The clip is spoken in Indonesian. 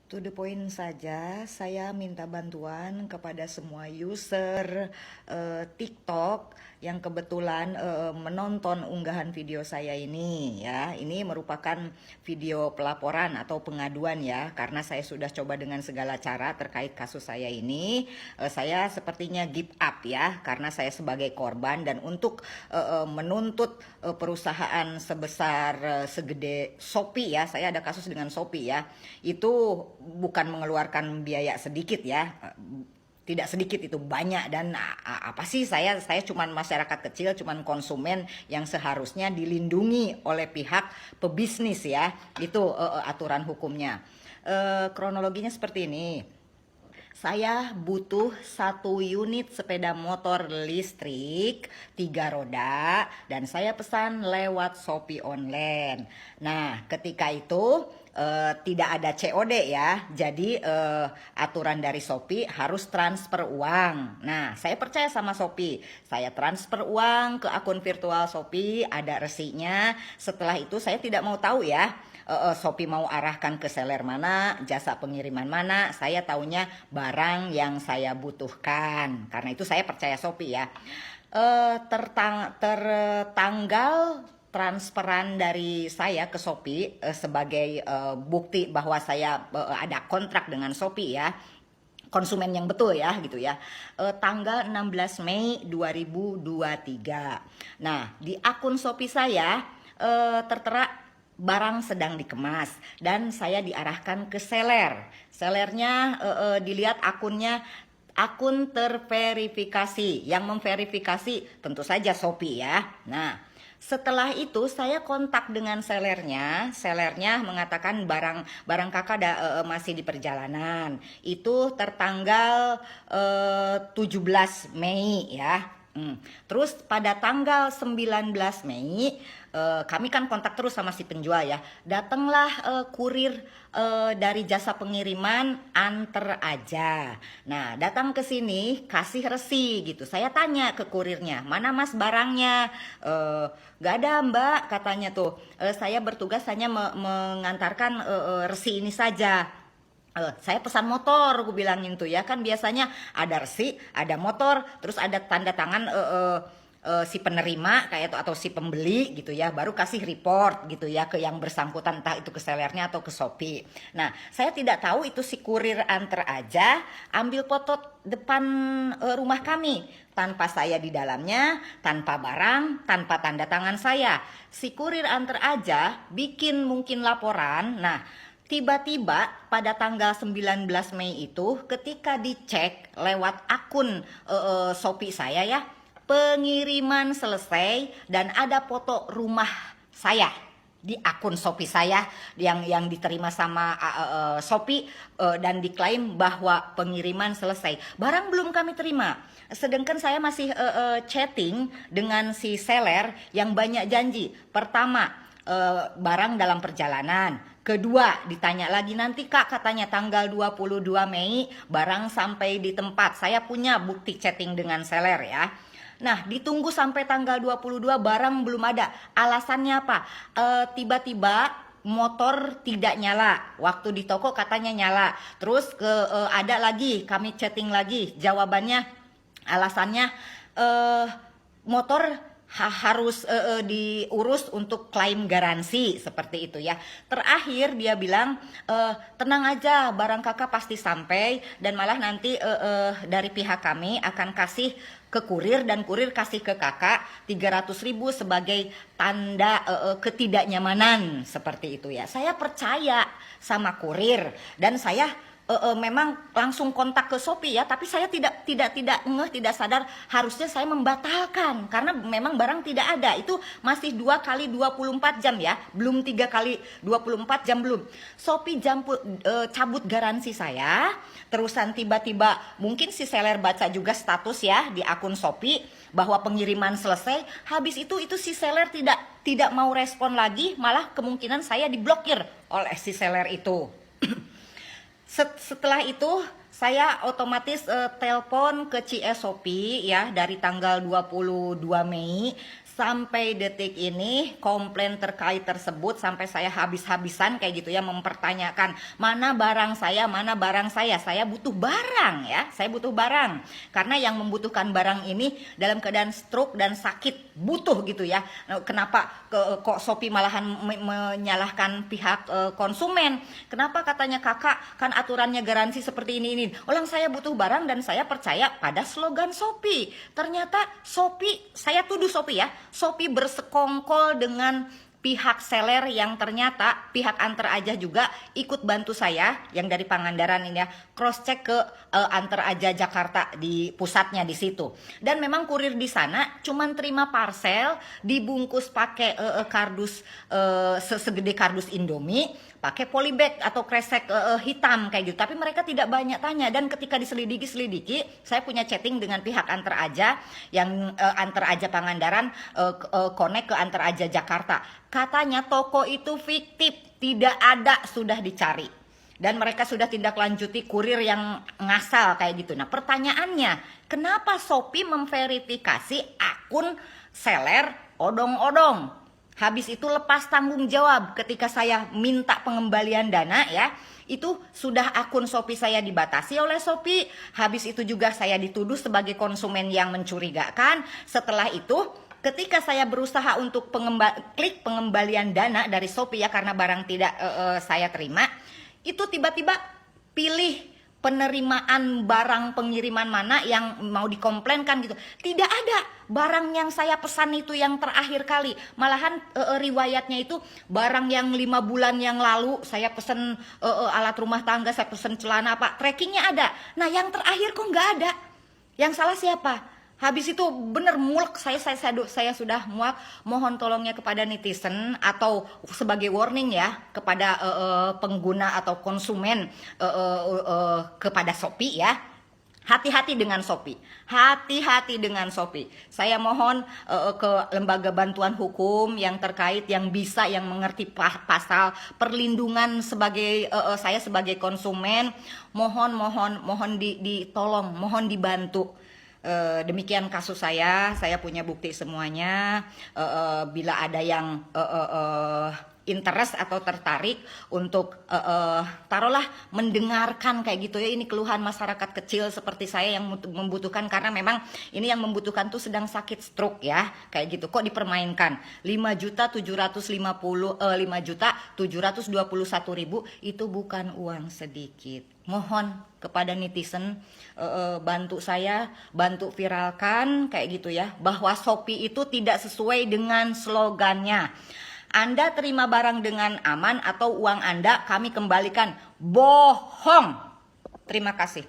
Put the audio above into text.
To the point saja, saya minta bantuan kepada semua user TikTok yang kebetulan menonton unggahan video saya ini ya. Ini merupakan video pelaporan atau pengaduan ya, karena saya sudah coba dengan segala cara terkait kasus saya ini. Saya sepertinya give up ya, karena saya sebagai korban dan untuk menuntut perusahaan sebesar segede Shopee ya. Saya ada kasus dengan Shopee ya. Itu bukan mengeluarkan biaya sedikit ya, tidak sedikit, itu banyak. Dan apa sih, saya cuman masyarakat kecil, cuman konsumen yang seharusnya dilindungi oleh pihak pebisnis ya. Itu aturan hukumnya. Kronologinya seperti ini. Saya butuh 1 unit sepeda motor listrik 3 roda dan saya pesan lewat Shopee online. Nah, ketika itu tidak ada COD ya, jadi aturan dari Shopee harus transfer uang. Nah, saya percaya sama Shopee, saya transfer uang ke akun virtual Shopee, ada resinya. Setelah itu saya tidak mau tahu ya, Shopee mau arahkan ke seller mana, jasa pengiriman mana. Saya taunya barang yang saya butuhkan. Karena itu saya percaya Shopee ya. Tertanggal transferan dari saya ke Shopee sebagai bukti bahwa saya ada kontrak dengan Shopee ya, konsumen yang betul ya gitu ya, tanggal 16 Mei 2023. Nah, di akun Shopee saya tertera barang sedang dikemas dan saya diarahkan ke seller. Sellernya dilihat akunnya akun terverifikasi. Yang memverifikasi tentu saja Shopee ya. Nah, setelah itu saya kontak dengan sellernya. Sellernya mengatakan barang kakak masih di perjalanan. Itu tertanggal 17 Mei ya. Terus pada tanggal 19 Mei kami kan kontak terus sama si penjual ya. Datanglah kurir dari jasa pengiriman Anter Aja. Nah, datang ke sini kasih resi gitu. Saya tanya ke kurirnya, "Mana Mas barangnya?" "Gak ada Mbak," katanya tuh. "Saya bertugas hanya mengantarkan resi ini saja." Saya pesan motor, gue bilangin tuh ya, kan biasanya ada resi, ada motor, terus ada tanda tangan si penerima kayak itu atau si pembeli gitu ya, baru kasih report gitu ya ke yang bersangkutan, entah itu ke sellernya atau ke Shopee. Nah, saya tidak tahu itu si kurir Anter Aja ambil foto depan rumah kami tanpa saya di dalamnya, tanpa barang, tanpa tanda tangan saya. Si kurir Anter Aja bikin mungkin laporan. Nah, tiba-tiba pada tanggal 19 Mei itu ketika dicek lewat akun Shopee saya ya, pengiriman selesai dan ada foto rumah saya di akun Shopee saya yang diterima sama Shopee, dan diklaim bahwa pengiriman selesai. Barang belum kami terima. Sedangkan saya masih chatting dengan si seller yang banyak janji. Pertama, barang dalam perjalanan. Kedua, ditanya lagi, nanti Kak katanya tanggal 22 Mei barang sampai di tempat. Saya punya bukti chatting dengan seller ya. Nah, ditunggu sampai tanggal 22 barang belum ada. Alasannya apa? Tiba-tiba motor tidak nyala. Waktu di toko katanya nyala. Terus ada lagi, kami chatting lagi. Jawabannya, alasannya motor harus diurus untuk klaim garansi seperti itu ya. Terakhir dia bilang, tenang aja, barang kakak pasti sampai dan malah nanti dari pihak kami akan kasih ke kurir dan kurir kasih ke kakak 300.000 sebagai tanda ketidaknyamanan seperti itu ya. Saya percaya sama kurir dan saya memang langsung kontak ke Shopee ya, tapi saya tidak sadar harusnya saya membatalkan karena memang barang tidak ada. Itu masih 2 kali 24 jam ya, belum 3 kali 24 jam belum. Shopee cabut garansi saya, terusan tiba-tiba mungkin si seller baca juga status ya di akun Shopee bahwa pengiriman selesai. Habis itu si seller tidak mau respon lagi, malah kemungkinan saya diblokir oleh si seller itu. Setelah itu saya otomatis telepon ke CS Shopee ya dari tanggal 22 Mei. Sampai detik ini komplain terkait tersebut sampai saya habis-habisan kayak gitu ya mempertanyakan mana barang saya. Saya butuh barang ya, saya butuh barang. Karena yang membutuhkan barang ini dalam keadaan stroke dan sakit butuh gitu ya. Kenapa kok Shopee malahan menyalahkan pihak konsumen? Kenapa katanya kakak kan aturannya garansi seperti ini. Orang saya butuh barang dan saya percaya pada slogan Shopee. Ternyata Shopee, saya tuduh Shopee ya, Shopee bersekongkol dengan pihak seller yang ternyata pihak Antar Aja juga ikut bantu saya yang dari Pangandaran ini ya, cross check ke Antar Aja Jakarta di pusatnya di situ. Dan memang kurir di sana cuman terima parcel dibungkus pakai kardus segede kardus Indomie, pakai polybag atau kresek hitam kayak gitu. Tapi mereka tidak banyak tanya, dan ketika diselidiki, saya punya chatting dengan pihak Antar Aja yang Antar Aja Pangandaran connect ke Antar Aja Jakarta. Katanya toko itu fiktif, tidak ada, sudah dicari. Dan mereka sudah tindak lanjuti kurir yang ngasal kayak gitu. Nah pertanyaannya, kenapa Shopee memverifikasi akun seller odong-odong? Habis itu lepas tanggung jawab ketika saya minta pengembalian dana ya. Itu sudah akun Shopee saya dibatasi oleh Shopee. Habis itu juga saya dituduh sebagai konsumen yang mencurigakan. Setelah itu ketika saya berusaha untuk klik pengembalian dana dari Shopee ya, karena barang tidak saya terima, itu tiba-tiba pilih penerimaan barang pengiriman mana yang mau dikomplainkan gitu. Tidak ada barang yang saya pesan itu yang terakhir kali. Malahan riwayatnya itu barang yang 5 bulan yang lalu saya pesan alat rumah tangga, saya pesan celana apa, trackingnya ada. Nah yang terakhir kok nggak ada. Yang salah siapa? Habis itu bener mulek, saya sudah muak. Mohon tolongnya kepada netizen atau sebagai warning ya kepada pengguna atau konsumen kepada Shopee ya. Hati-hati dengan Shopee. Hati-hati dengan Shopee. Saya mohon ke lembaga bantuan hukum yang terkait, yang bisa, yang mengerti pasal perlindungan sebagai saya sebagai konsumen. Mohon ditolong, mohon dibantu. Demikian kasus saya punya bukti semuanya. Bila ada yang interest atau tertarik untuk taruhlah mendengarkan kayak gitu ya, ini keluhan masyarakat kecil seperti saya yang membutuhkan, karena memang ini yang membutuhkan tuh sedang sakit stroke ya kayak gitu, kok dipermainkan 5.721.000 itu bukan uang sedikit. Mohon kepada netizen bantu saya, bantu viralkan kayak gitu ya, bahwa Shopee itu tidak sesuai dengan slogannya. Anda terima barang dengan aman atau uang Anda kami kembalikan. Bohong. Terima kasih.